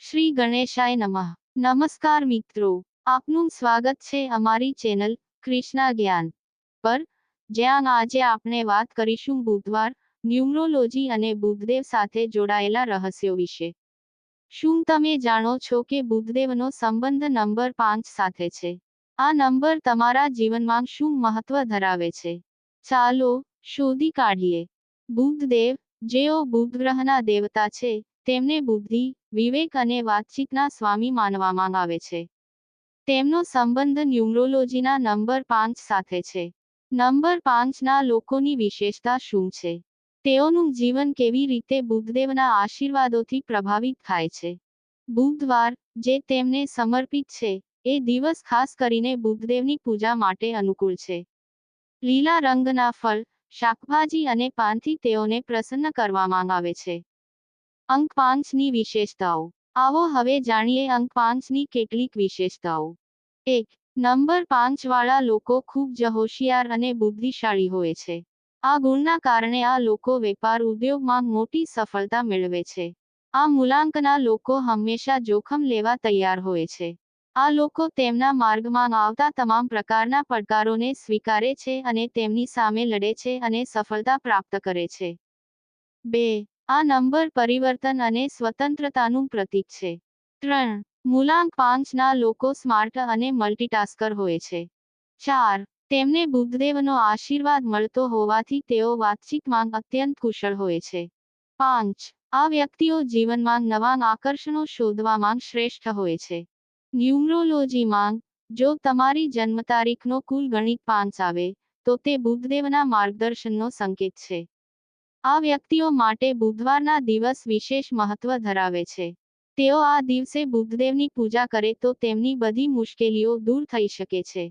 શ્રી ગણેશાય નમઃ. નમસ્કાર મિત્રો, આપનું સ્વાગત છે અમારી ચેનલ કૃષ્ણા જ્ઞાન પર, જ્યાં આજે આપણે વાત કરીશું બુધવાર, ન્યુમરોલોજી અને બુધદેવ સાથે જોડાયેલા રહસ્યો વિશે. શું તમે જાણો છો કે બુધદેવનો સંબંધ નંબર 5 સાથે છે? આ નંબર તમારા જીવનમાં શું મહત્વ ધરાવે છે? ચાલો શોધી કાઢીએ. બુધદેવ, જેઓ બુધ ગ્રહના દેવતા છે, તેમને બુદ્ધિ, વિવેક અને વાતચીતના સ્વામી માનવામાં આવે છે. તેમનો સંબંધ ન્યુમરોલોજીના નંબર 5 સાથે છે. નંબર 5ના લોકોની વિશેષતા શું છે? તેઓનું જીવન કેવી રીતે બુધદેવના આશીર્વાદોથી પ્રભાવિત થાય છે? બુધવાર, જે તેમને સમર્પિત છે, એ દિવસ ખાસ કરીને બુધદેવની પૂજા માટે અનુકૂળ છે. લીલા રંગના ફળ, શાકભાજી અને પાનથી તેઓને પ્રસન્ન કરવામાં આવે છે. અંક 5ની વિશેષતાઓ. આવો હવે જાણીએ અંક 5ની કેટલીક વિશેષતાઓ. 1. નંબર 5 વાળા લોકો ખૂબ જ હોશિયાર અને બુદ્ધિશાળી હોય છે. આ ગુણના કારણે આ લોકો વેપાર ઉદ્યોગમાં મોટી સફળતા મેળવે છે. આ મૂલાંકના લોકો હંમેશા જોખમ લેવા તૈયાર હોય છે. આ લોકો તેમના માર્ગમાં આવતા તમામ પ્રકારના પડકારોને સ્વીકારે છે અને તેમની સામે લડે છે અને સફળતા પ્રાપ્ત કરે છે. 2. આ નંબર પરિવર્તન અને સ્વતંત્રતાનું પ્રતીક છે. 3. મૂલાંક 5ના લોકો સ્માર્ટ અને મલ્ટીટાસ્કર હોય છે. 4. તેમને બુધદેવનો આશીર્વાદ મળતો હોવાથી તેઓ વાતચીતમાં અત્યંત કુશળ હોય છે. 5. આ વ્યક્તિઓ જીવનમાં નવા આકર્ષણો શોધવામાં શ્રેષ્ઠ હોય છે. ન્યુમરોલોજીમાં, જો તમારી જન્મ તારીખનો કુલ ગણિત 5 આવે, તો તે બુધદેવના માર્ગદર્શનનો સંકેત છે. આ વ્યક્તિઓ માટે બુધવારના દિવસ વિશેષ મહત્વ ધરાવે છે. તેઓ આ દિવસે બુધદેવની પૂજા કરે તો તેમની બધી મુશ્કેલીઓ દૂર થઈ શકે છે.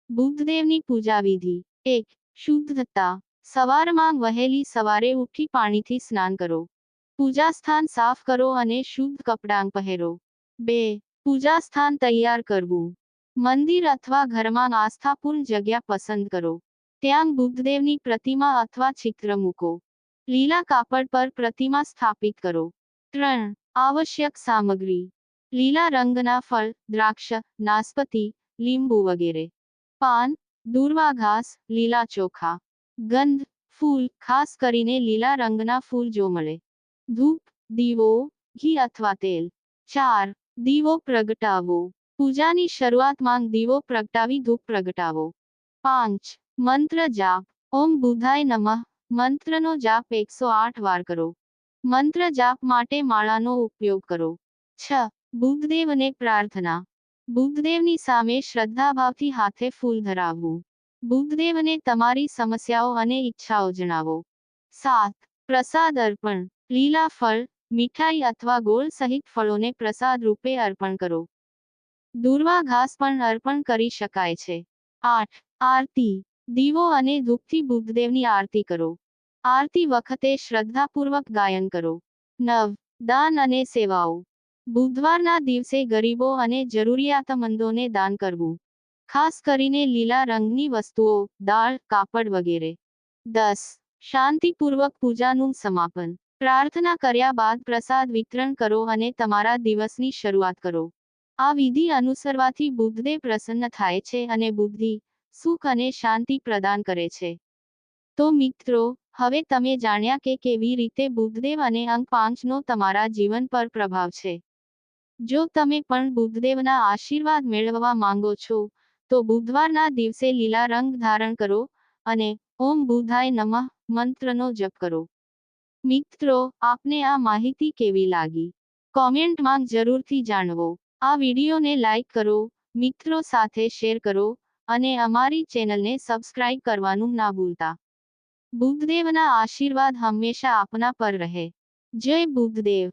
બુધદેવની પૂજા વિધિ. 1. શુદ્ધતા. સવારમાં વહેલી સવારે ઉઠી પાણીથી સ્નાન કરો. પૂજા સ્થાન સાફ કરો અને શુદ્ધ કપડાં પહેરો. 2. પૂજા સ્થાન તૈયાર કરવું. મંદિર અથવા ઘરમાં આસ્થાપૂર્ણ જગ્યા પસંદ કરો. ત્યાં બુધદેવની પ્રતિમા અથવા ચિત્ર મૂકો. લીલા કાપડ પર પ્રતિમા સ્થાપિત કરો. 3. આવશ્યક સામગ્રી. લીલા રંગના ફળ, દ્રાક્ષ, નાશપતી, લીંબુ વગેરે. પાન, દૂર્વા ઘાસ, લીલા ચોખા. ગંધ, ફૂલ, ખાસ કરીને લીલા રંગના ફૂલ જો મળે. ધૂપ, દીવો, ઘી અથવા તેલ. 4. દીવો પ્રગટાવવો. પૂજાની શરૂઆતમાં દીવો પ્રગટાવી ધૂપ પ્રગટાવો. 5. મંત્ર જાપ. ઓમ બુધાય નમઃ મંત્રનો જાપ 108 વાર કરો. મંત્ર જાપ માટે માળાનો ઉપયોગ કરો. 6. બુધદેવને પ્રાર્થના. બુધદેવની સામે શ્રદ્ધાભાવથી હાથે ફૂલ ધરાવવું. બુધદેવને તમારી સમસ્યાઓ અને ઈચ્છાઓ જણાવો. 7. પ્રસાદ અર્પણ. લીલા ફળ, મીઠાઈ અથવા ગોળ સહિત ફળોને પ્રસાદ રૂપે અર્પણ કરો. દૂર્વા ઘાસ પણ અર્પણ કરી શકાય છે. 8. આરતી. દીવો અને ધૂપથી બુધદેવની આરતી કરો. આરતી વખતે શ્રદ્ધાપૂર્વક ગાયન કરો. 9. દાન અને સેવાઓ. બુધવારના દિવસે ગરીબો અને જરૂરિયાતમંદોને દાન કરવું. ખાસ કરીને લીલા રંગની વસ્તુઓ, દાળ, કાપડ વગેરે. 10. શાંતિપૂર્વક પૂજાનું સમાપન. પ્રાર્થના કર્યા બાદ પ્રસાદ વિતરણ કરો અને તમારા દિવસની શરૂઆત કરો. આ વિધિ અનુસરવાથી બુધદેવ પ્રસન્ન થાય છે અને બુદ્ધિ, સુખ અને શાંતિ પ્રદાન કરે છે. તો મિત્રો, હવે તમે જાણ્યા કે કેવી રીતે બુધદેવ અને અંક 5નો તમારા જીવન પર પ્રભાવ છે. જો તમે પણ બુધદેવના આશીર્વાદ મેળવવા માંગો છો, તો બુધવારના દિવસે લીલા રંગ ધારણ કરો અને ઓમ બુધાય નમઃ મંત્રનો જપ કરો. મિત્રો, આપને આ માહિતી કેવી લાગી? કોમેન્ટમાં જરૂરથી જાણવો. આ વિડીયોને લાઈક કરો, મિત્રો સાથે શેર કરો અને અમારી ચેનલને સબસ્ક્રાઇબ કરવાનું ના ભૂલતા. બુધદેવના આશીર્વાદ હંમેશા આપના પર રહે. જય બુધદેવ.